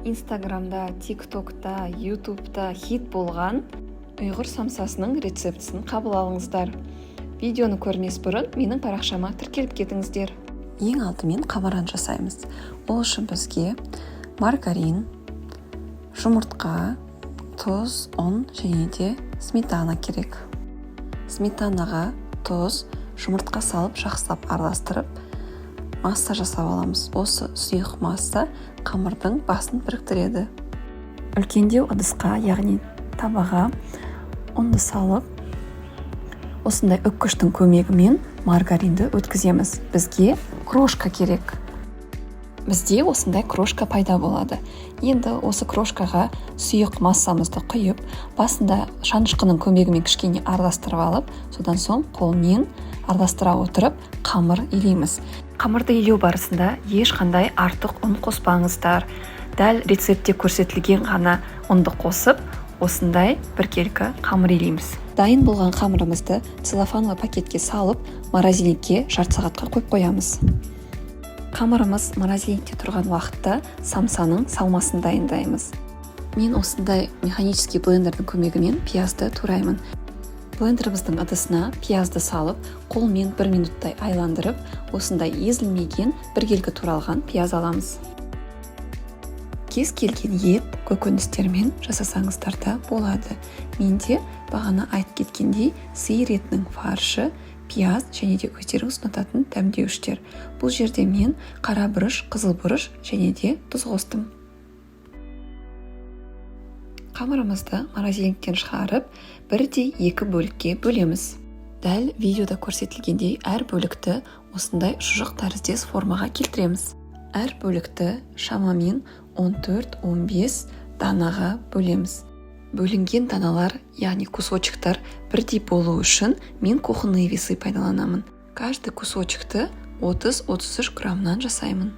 Инстаграмда, тиктокта, ютубта хит болған ұйғыр самсасының рецептісін қабыл алыңыздар. Видеоны көрмес бұрын менің парақшама тіркеліп кетіңіздер. Ең алдымен қамырын жасаймыз. Ол үшін бізге маргарин, жұмыртқа, тұз, ұн және де сметана керек. Сметанаға тұз, жұмыртқа салып жақсылап араластырып, масса жасап аламыз. Осы сұйық масса қамырдың басын біріктіреді. Үлкендеу ыдысқа, яғни табаға ұнды салып, осындай үккіштің көмегімен маргаринді өткіземіз. Бізге крошка керек. Бізде осындай крошка пайда болады. Енді осы крошкаға сұйық массамызды құйып, басында шанышқының көмегімен кішкене араластырып алып, содан соң қолмен араластыра отырып қамыр илейміз. Қамырды илеу барысында ешқандай артық ұн қоспаңыздар. Дәл рецептте көрсетілген ғана ұнды қосып, осындай біркелкі қамыр илейміз. Дайын болған қамырымызды целлофанлы пакетке салып, морозильникке жарты сағатқа қойып қоямыз. Қамырымыз морозильникте тұрған уақытта самсаның салмасын дайындаймыз. Мен осындай механический блендердің көмегімен пиязды тураймын. Блендеріміздің ыдысына пиязды салып, қолмен 1 минуттай айландырып, осындай езілмеген біркелкі туралған пияз аламыз. Кез келген ет көкөністермен жасасаңыздар да болады. Менде бағана айтып кеткендей сиыр етінің фаршы, пияз және де өздеріңіз ұнататын дәмдеуіштер. Бұл жерде мен қара бұрыш, қызыл бұрыш және де тұз қостым. Қамырымызды морозильниктен шығарып, 1/2 бөлікке бөлеміз. Дәл видеода көрсетілгендей әр бөлікті осындай шұжық тәріздес формаға келтіреміз. Әр бөлікті шамамен 14-15 данаға бөлеміз. Бөлінген даналар, яғни кусочектар бірдей болу үшін мен кухонные весы пайдаланамын. Каждый кусочекті 30-33 граммнан жасаймын.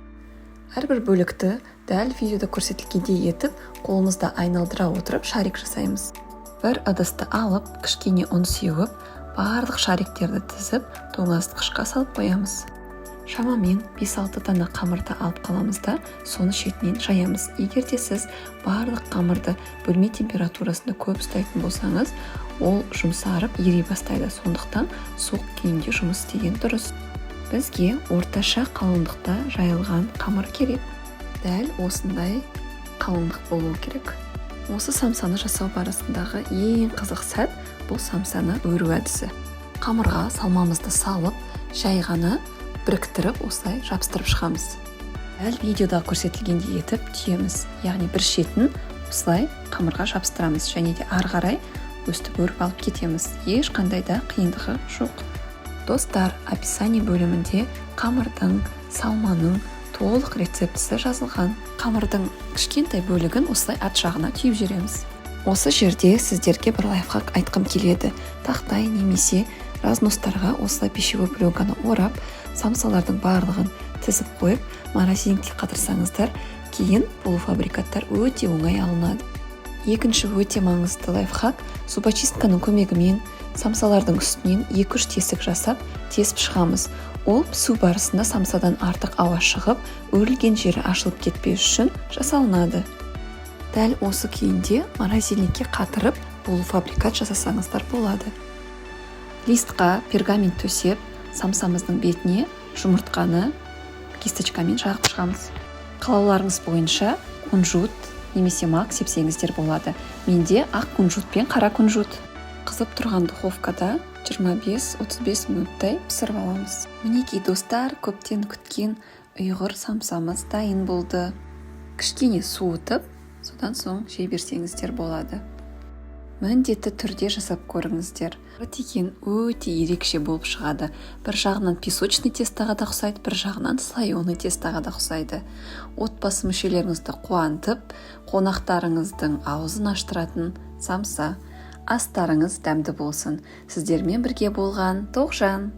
Әрбір бөлікті дәл видеода көрсетілгендей етіп, қолымызда айналдыра отырып шарик жасаймыз. Бір ыдысты алып, кішкене ұн сеуіп, барлық шариктерді тізіп, тоңазытқышқа салып қоямыз. Шамамен 5-6 дана қамырды алып қаламыз да, соны шетінен жаямыз. Егер де сіз барлық қамырды бөлме температурасында көп ұстайтын болсаңыз, ол жұмсарып ери бастайды. Сондықтан суық күйінде жұмыс істеген дұрыс. Бізге орташа қалыңдықта жайылған қамыр керек. Дәл осындай қалыңдық болу керек. Осы самсаны жасау барысындағы ең қызық сәт бұл самсаны өру әдісі. Қамырға салмамызды салып, жай ғана біріктіріп, осылай жабыстырып шығамыз. Дәл видеода көрсетілгендей етіп түйеміз, яғни бір шетін осылай қамырға жабыстырамыз және де ары қарай өстіп өріп алып кетеміз. Ешқандай да қиындығы жоқ. Достар, описание бөлімінде қамырдың, салманың толық рецептісі жазылған. Қамырдың кішкентай бөлігін осылай арт жағына түйіп жібереміз. Осы жерде сіздерге бір лайфхак айтқым келеді. Тақтай немесе разностарға осылай пищевой пленканы орап, самсалардың барлығын тізіп қойып, морозильникке қатырсаңыздар, кейін полуфабрикаттар өте оңай алынады. Екінші өте маңызды лайфхак, зубочистканың көмегімен самсалардың үстінен 2-3 тесік жасап, тесіп шығамыз. Ол пісу барысында самсадан артық ауа шығып, өрілген жері ашылып кетпеу үшін жасалынады. Дәл осы күйінде морозильникке қатырып, полуфабрикат жасасаңыздар болады. Листқа пергамент төсеп, самсамыздың бетіне жұмыртқаны кисточкамен жағып шығамыз. Қалауларыңыз бойынша кунжут немесе мак сепсеңіздер болады. Менде ақ кунжут пен қара кунжут. Қызып тұрған духовкада 25-35 минуттай пісіріп аламыз. Мінекей достар, көптен күткен ұйғыр самсамыз дайын болды. Кішкене суытып, содан соң жей берсеңіздер болады. Міндетті түрде жасап көріңіздер. Деген өте ерекше болып шығады. Бір жағынан песочный тестаға да ұқсайды, бір жағынан слоеный тестаға да ұқсайды. Отбасы мүшелеріңізді қуантып, қонақтарыңыздың аузын аштыратын самса. Астарыңыз дәмді болсын. Сіздермен бірге болған Тоғжан.